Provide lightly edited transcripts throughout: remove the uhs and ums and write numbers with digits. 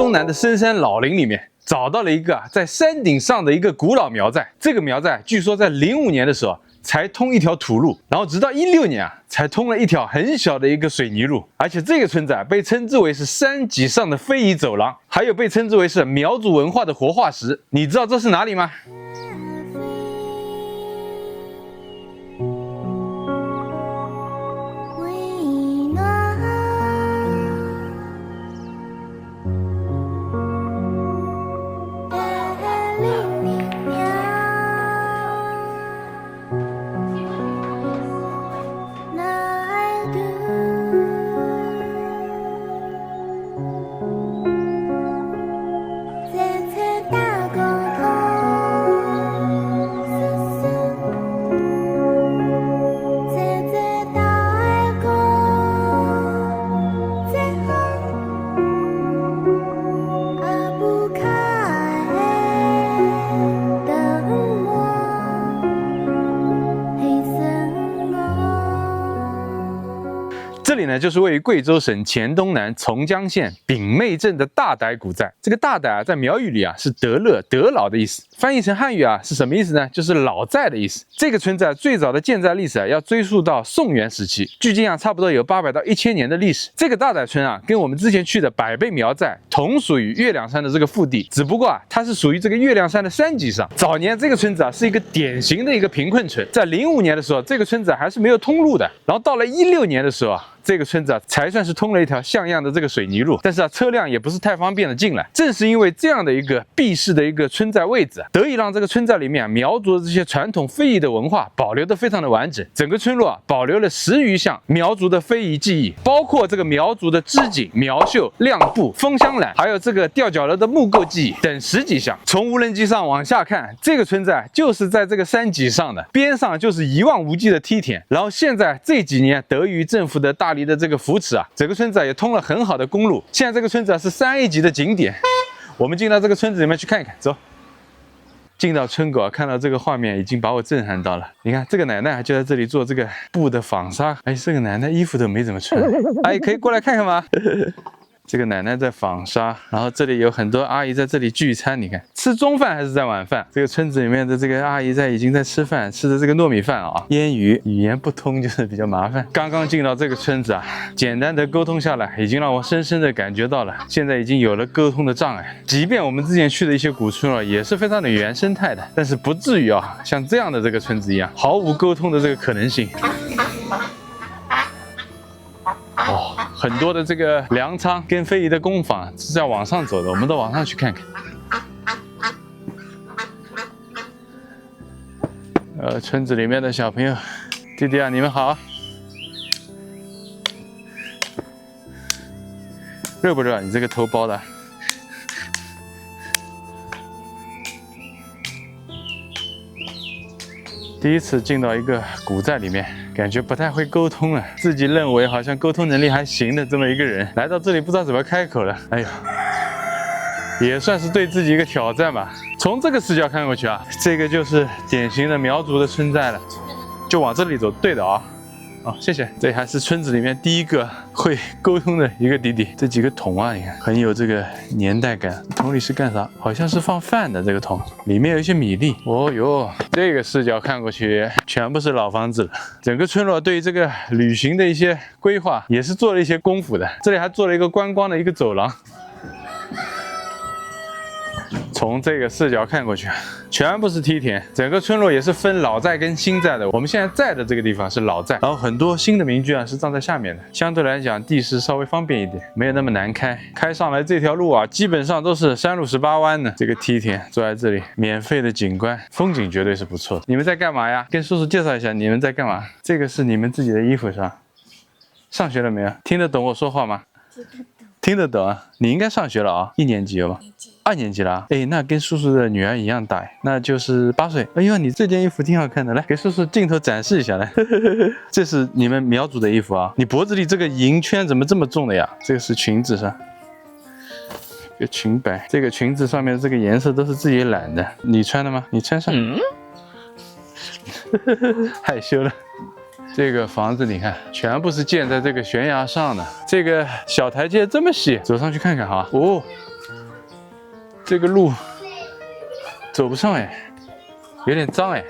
东南的深山老林里面，找到了一个在山顶上的一个古老苗寨。这个苗寨据说在05年的时候才通一条土路，然后直到16年才通了一条很小的一个水泥路。而且这个村子被称之为是山脊上的非遗走廊，还有被称之为是苗族文化的活化石。你知道这是哪里吗？这里呢，就是位于贵州省黔东南从江县丙妹镇的大傣古寨。这个大傣在苗语里是得乐、得老的意思，翻译成汉语是什么意思呢？就是老寨的意思。这个村寨最早的建寨历史要追溯到宋元时期，距今差不多有800到1000年的历史。这个大傣村跟我们之前去的百倍苗寨同属于月亮山的这个腹地，只不过它是属于这个月亮山的山脊上。早年这个村子是一个典型的一个贫困村，在05年的时候，这个村子还是没有通路的，然后到了16年的时候这个村子才算是通了一条像样的这个水泥路，但是车辆也不是太方便的进来。正是因为这样的一个避世的一个村寨位置，得以让这个村寨里面苗族的这些传统非遗的文化保留得非常的完整。整个村落保留了10余项苗族的非遗技艺，包括这个苗族的织锦、苗绣、亮布、封箱缆，还有这个吊脚楼的木构技艺等10几项。从无人机上往下看，这个村寨就是在这个山脊上的，边上就是一望无际的梯田。然后现在这几年得益于政府的大力的这个扶持整个村子也通了很好的公路。现在这个村子是3A 级的景点，我们进到这个村子里面去看一看，走。进到村口看到这个画面已经把我震撼到了。你看这个奶奶就在这里做这个布的纺纱，这个奶奶衣服都没怎么穿，可以过来看看吗？这个奶奶在纺纱，然后这里有很多阿姨在这里聚餐。你看吃中饭还是在晚饭？这个村子里面的这个阿姨已经在吃饭，吃的这个糯米饭烟鱼，语言不通就是比较麻烦。刚刚进到这个村子简单的沟通下来，已经让我深深的感觉到了，现在已经有了沟通的障碍。即便我们之前去的一些古村也是非常的原生态的，但是不至于像这样的这个村子一样毫无沟通的这个可能性。很多的这个粮仓跟非遗的工坊是要往上走的，我们到往上去看看。村子里面的小朋友，弟弟你们好。热不热？你这个头包的。第一次进到一个古寨里面，感觉不太会沟通了，自己认为好像沟通能力还行的这么一个人，来到这里不知道怎么开口了。也算是对自己一个挑战吧。从这个视角看过去这个就是典型的苗族的村寨了，就往这里走，对的谢谢。这还是村子里面第一个会沟通的一个弟弟。这几个桶你看很有这个年代感。桶里是干啥？好像是放饭的。这个桶里面有一些米粒。这个视角看过去全部是老房子了。整个村落对于这个旅行的一些规划也是做了一些功夫的。这里还做了一个观光的一个走廊。从这个视角看过去，全部是梯田，整个村落也是分老寨跟新寨的。我们现在在的这个地方是老寨，然后很多新的民居是葬在下面的，相对来讲地势稍微方便一点，没有那么难开。开上来这条路基本上都是山路18弯的。这个梯田坐在这里，免费的景观，风景绝对是不错的。你们在干嘛呀？跟叔叔介绍一下你们在干嘛。这个是你们自己的衣服是吧？上学了没有？听得懂我说话吗？听得懂你应该上学了1年级了吧？2年级了那跟叔叔的女儿一样大那就是8岁。你这件衣服挺好看的，来给叔叔镜头展示一下来。这是你们苗族的衣服你脖子里这个银圈怎么这么重的呀？这个是裙子上，这个裙摆，这个裙子上面这个颜色都是自己染的。你穿的吗？你穿上。害羞了。这个房子你看，全部是建在这个悬崖上的。这个小台阶这么细，走上去看看这个路走不上哎，有点脏哎，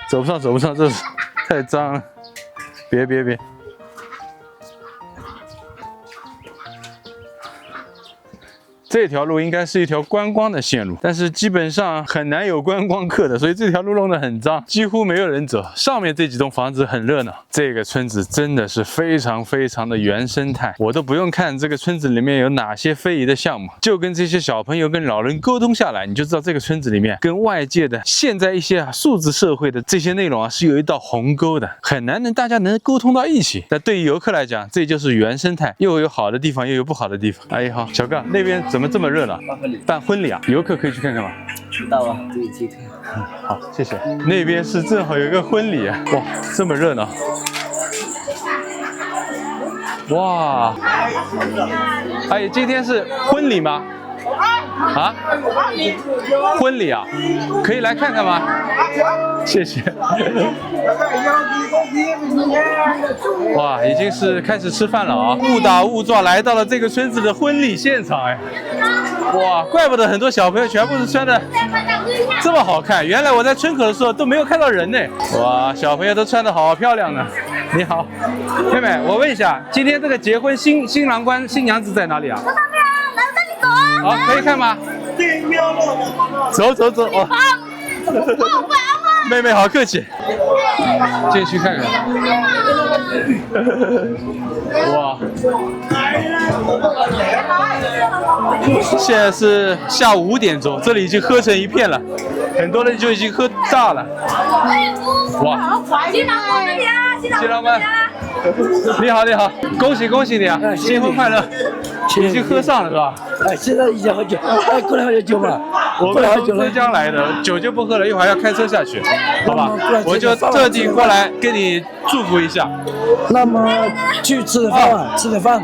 走不上，这是太脏了，别。这条路应该是一条观光的线路，但是基本上很难有观光客的，所以这条路弄得很脏，几乎没有人走。上面这几栋房子很热闹，这个村子真的是非常的原生态，我都不用看这个村子里面有哪些非遗的项目，就跟这些小朋友跟老人沟通下来，你就知道这个村子里面跟外界的现在一些数字社会的这些内容是有一道鸿沟的，很难大家能沟通到一起。但对于游客来讲，这就是原生态，又有好的地方，又有不好的地方。哎，好，小刚那边怎么这么热闹？办婚礼啊！游客可以去看看吗？到啊，自己去看。好，谢谢。那边是正好有一个婚礼啊！哇，这么热闹！哇！哎，今天是婚礼吗？啊？婚礼啊？可以来看看吗？谢谢。哇，已经是开始吃饭了啊！误打误撞来到了这个村子的婚礼现场，哎，哇，怪不得很多小朋友全部是穿的这么好看。原来我在村口的时候都没有看到人呢。哇，小朋友都穿的好漂亮呢。你好，妹妹，我问一下，今天这个结婚新郎官新娘子在哪里啊？在那边啊，来带你走啊！好，可以看吗？走哦。妹妹好客气，进去看看。哇！现在是下午5点钟，这里已经喝成一片了，很多人就已经喝大了。哇！新郎官这里啊，新郎官，你好，恭喜你啊！新婚快乐！已经喝上了是吧？哎，现在已经喝酒，哎，过来喝点酒嘛。我们从浙江来的，酒就不喝了，一会儿要开车下去，好吧？我就特地过来跟你祝福一下。那么去吃点饭吧，吃点饭。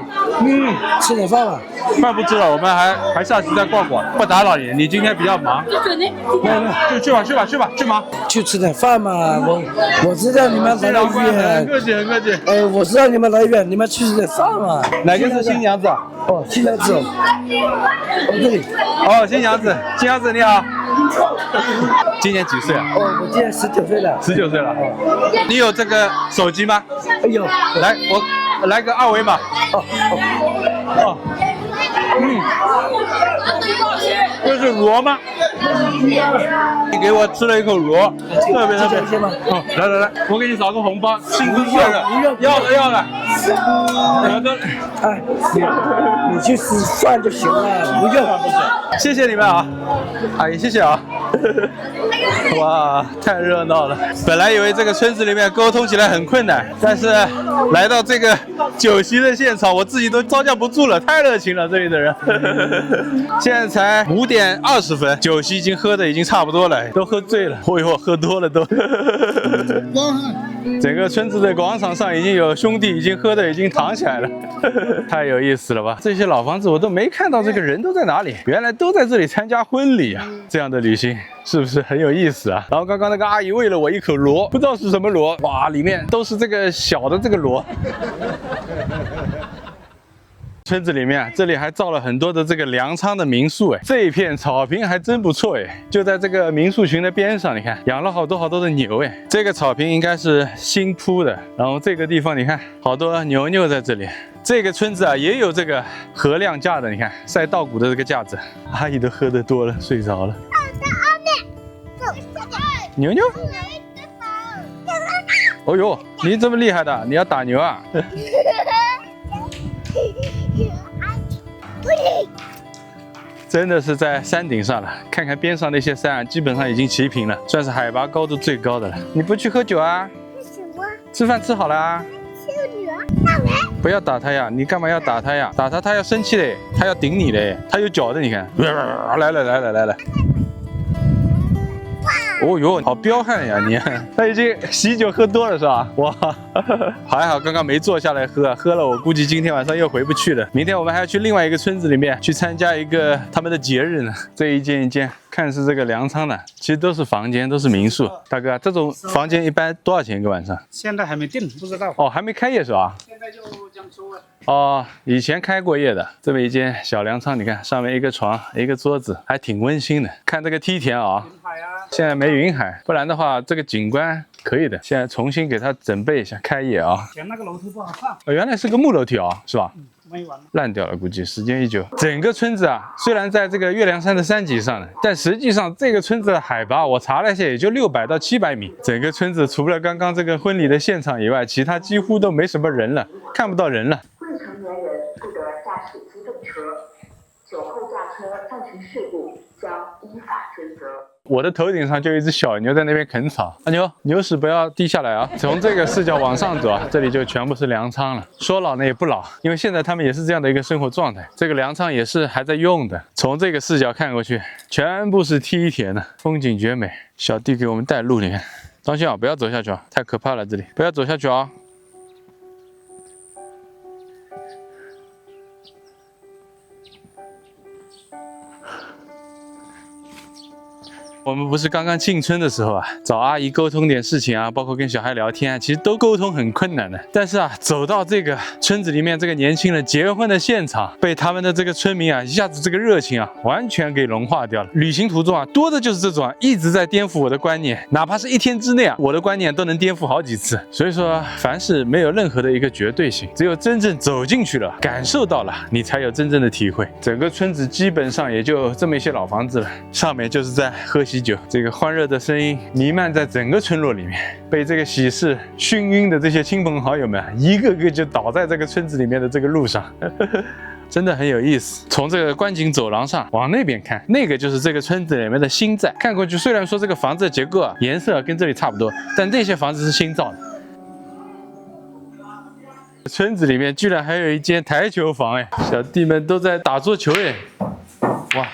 吃点饭吧。饭不吃了，我们还下去再逛逛，不打扰你。你今天比较忙，就去吧，去忙。去吃点饭嘛，我知道你们来得远。很客气。哎，我知道你们来远，你们去吃点饭嘛。哪个是新娘子啊？哦，新娘子。哦，这里。哦，新娘子你好。今年几岁啊？哦，我今年19岁了。19岁了。你有这个手机吗？有。来，我来个2维码。哦。这是螺吗？你给我吃了一口螺，特别。哦，来，我给你扫个红包，新婚快乐！要的。哎，你去吃饭就行了，不用。谢谢你们啊，阿姨，谢谢啊。哇，太热闹了！本来以为这个村子里面沟通起来很困难，但是来到这个酒席的现场，我自己都招架不住了，太热情了，这里的人。现在才5点20分，酒席已经喝的已经差不多了，都喝醉了。哦呦，喝多了都。整个村子的广场上已经有兄弟已经喝的已经躺起来了，太有意思了吧？这些老房子我都没看到这个人都在哪里，原来都在这里参加婚礼啊！这样的旅行是不是很有意思啊？然后刚刚那个阿姨喂了我一口螺，不知道是什么螺，哇，里面都是这个小的这个螺。村子里面，这里还造了很多的这个粮仓的民宿，哎，这一片草坪还真不错，哎，就在这个民宿群的边上，你看养了好多的牛，哎，这个草坪应该是新铺的，然后这个地方你看好多牛在这里。这个村子啊也有这个合亮架的，你看晒稻谷的这个架子，阿姨都喝得多了，睡着了。牛，哦呦，你这么厉害的，你要打牛啊？真的是在山顶上了，看看边上那些山啊，基本上已经齐平了，算是海拔高度最高的了。你不去喝酒啊？什么？吃饭吃好了啊？不要打他呀！你干嘛要打他呀？打他，他要生气嘞，他要顶你嘞，他有脚的，你看。来了。哇！哦哟，好彪悍呀你！他已经喜酒喝多了是吧？哇，还好刚刚没坐下来喝，喝了我估计今天晚上又回不去了。明天我们还要去另外一个村子里面去参加一个他们的节日呢。这一间一间，看是这个粮仓的，其实都是房间，都是民宿。大哥，这种房间一般多少钱一个晚上？现在还没定，不知道。哦，还没开业是吧？现在就这样说了。哦，以前开过业的。这么一间小粮仓，你看上面一个床，一个桌子，还挺温馨的。看这个梯田啊，现在没云海，不然的话这个景观可以的。现在重新给它整备一下，开业啊。以前那个楼梯不好上。哦，原来是个木楼梯啊，是吧？没完了，烂掉了，估计时间一久。整个村子啊，虽然在这个月亮山的山脊上呢，但实际上这个村子的海拔我查了一下，也就600到700米。整个村子除了刚刚这个婚礼的现场以外，其他几乎都没什么人了，看不到人了。未成年人不得驾驶机动车，酒后驾车造成事故将依法追责。我的头顶上就有一只小牛在那边啃草。阿牛，牛屎不要滴下来啊！从这个视角往上走啊，这里就全部是粮仓了。说老呢也不老，因为现在他们也是这样的一个生活状态。这个粮仓也是还在用的。从这个视角看过去，全部是梯田的，风景绝美。小弟给我们带路，你看，当心啊，不要走下去啊，太可怕了，这里不要走下去啊。我们不是刚刚进村的时候啊，找阿姨沟通点事情啊，包括跟小孩聊天啊，其实都沟通很困难的。但是啊，走到这个村子里面，这个年轻人结婚的现场，被他们的这个村民啊，一下子这个热情啊，完全给融化掉了。旅行途中啊，多的就是这种啊，一直在颠覆我的观念，哪怕是一天之内啊，我的观念都能颠覆好几次。所以说，凡事没有任何的一个绝对性，只有真正走进去了，感受到了，你才有真正的体会。整个村子基本上也就这么一些老房子了，上面就是在喝喜酒，这个欢热的声音弥漫在整个村落里面，被这个喜事熏晕的这些亲朋好友们，一个个就倒在这个村子里面的这个路上，真的很有意思。从这个观景走廊上往那边看，那个就是这个村子里面的新寨。看过去，虽然说这个房子的结构啊、颜色跟这里差不多，但这些房子是新造的。村子里面居然还有一间台球房哎，小弟们都在打桌球哎，哇！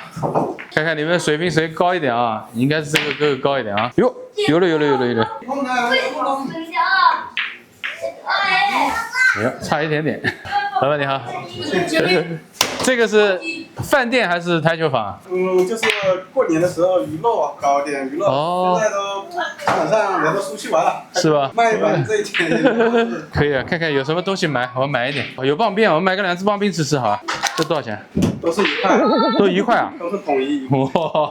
看看你们的水平谁高一点啊？应该是这个哥哥高一点啊。哟，有了。哎呦，差一点点。老板你好，这个是饭店还是台球房啊？就是过年的时候娱乐啊，搞点娱乐。哦，现在都基本上人都出去玩了，是吧？卖一碗这一点可以啊，看看有什么东西买，我买一点。哦，有棒冰啊，我买个2只棒冰吃好啊。这多少钱？都是1块，都1块啊？都是统一。哇，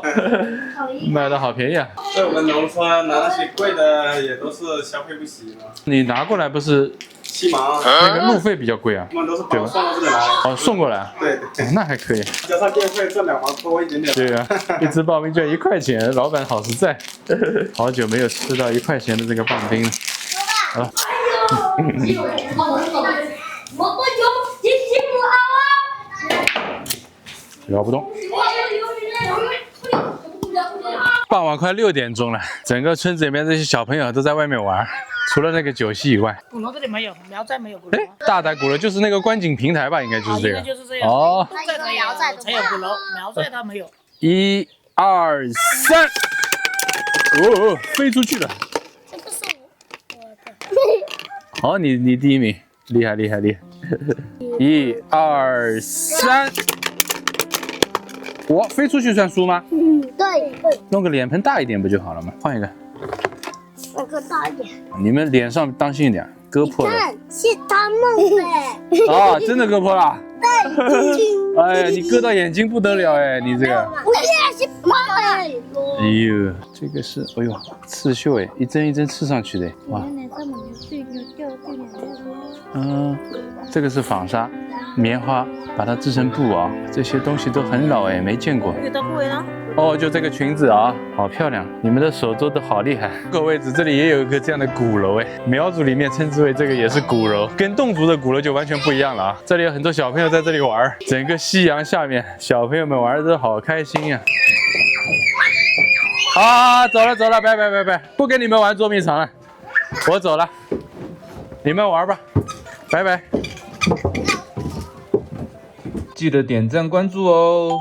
卖的好便宜啊！在我们农村拿那些贵的也都是消费不起嘛。你拿过来不是7毛，那个路费比较贵啊？他们都是包送到这里来。哦，送过来。对，那还可以。加上电费挣2毛多一点点。对啊，一只棒冰就1块钱，老板好实在。好久没有吃到1块钱的这个棒冰了。好。摇不动。傍晚快6点钟了，整个村子里面这些小朋友都在外面玩，除了那个酒席以外。鼓楼这里没有，苗寨没有鼓楼。哎，大垓鼓楼就是那个观景平台吧？应该就是这个。应该就是这样。哦。在才有才有鼓楼，苗寨它没有。1、2、3，哦，飞出去了。这个是我的。好，你第一名，厉害。1、2、3。我飞出去算输吗？对，弄个脸盆大一点不就好了吗？换一个。那个大一点。你们脸上当心一点，割破了。看，是他弄的。啊，真的割破了。对，哎呀，你割到眼睛不得了哎，你这个。我现在是妈的。哎呦，这个是，哎呦，刺绣哎，一针一针刺上去的，哇。这个是纺纱，棉花，把它织成布啊，这些东西都很老哎，没见过。哦，就这个裙子啊，好漂亮！你们的手做的好厉害。这个位置这里也有一个这样的鼓楼哎，苗族里面称之为这个也是鼓楼，跟侗族的鼓楼就完全不一样了啊。这里有很多小朋友在这里玩，整个夕阳下面，小朋友们玩的都好开心呀。啊，走了，拜，不跟你们玩捉迷藏了，我走了，你们玩吧，拜拜。记得点赞关注哦。